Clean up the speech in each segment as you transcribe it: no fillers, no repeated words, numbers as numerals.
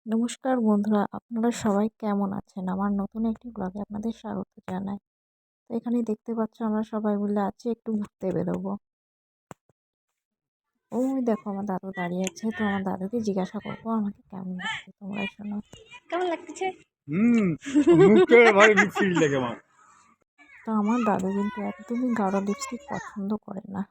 নমস্কার বন্ধুরা, আপনারা সবাই কেমন আছেন? আমার নতুন একটি ব্লগে আপনাদের স্বাগত জানাই। তো এখানে দেখতে পাচ্ছ আমরা সবাই মিলে আছি একটু ঘুরতে বেরোবো। ওই দেখো আমার দাদু দাঁড়িয়ে আছে, তো আমার দাদুকে জিজ্ঞাসা করবো আমাকে কেমন লাগছে, তোমরাই শোনো। কেমন লাগতেছে? মুখে ভারী বিচ্ছিরি লাগে আমার। তো আমার দাদু কিন্তু একদমই গাঢ় লিপস্টিক পছন্দ করে না।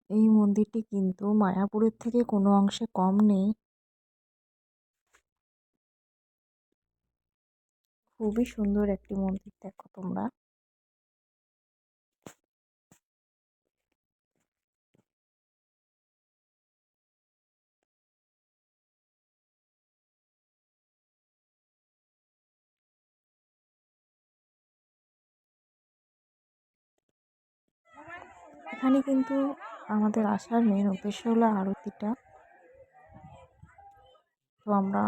এই মন্দিরটি কিন্তু মায়াপুরের থেকে কোনো অংশে কম নেই। খুবই সুন্দর একটি মন্দির, দেখো তোমরা। এখানে কিন্তু আমাদের আসার মেন উদ্দেশ্য হলো আরতিটা। তো আমরা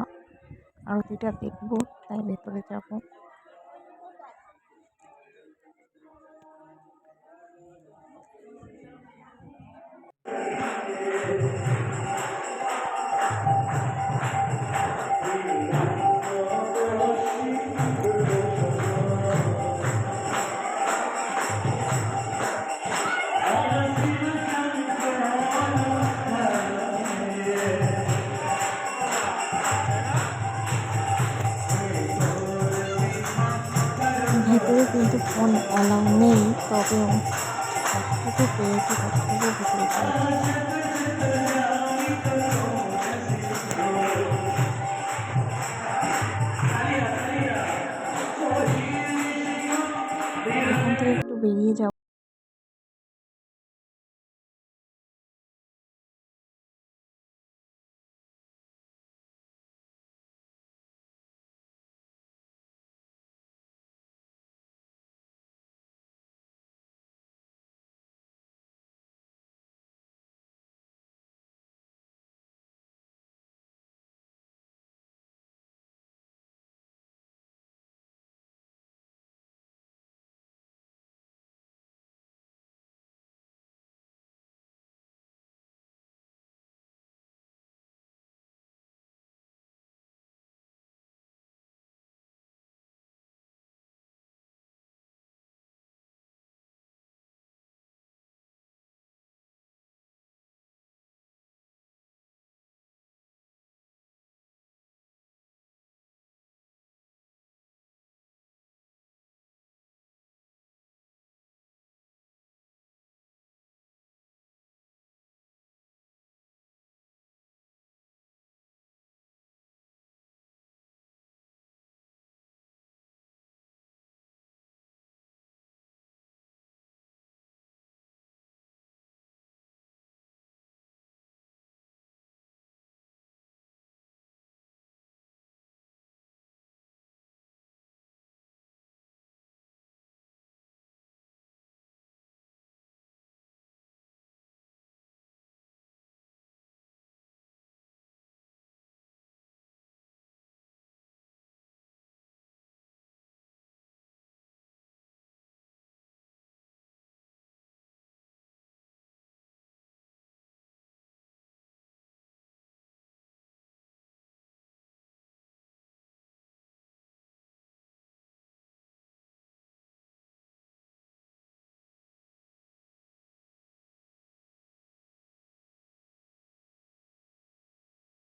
আরতিটা দেখবো, তাই ভেতরে যাব। ভেতরে কিন্তু ফোন অ্যালাউ নেই, তবে যতটুকু পেয়েছি ততটুকু ভিতরে পেয়েছি।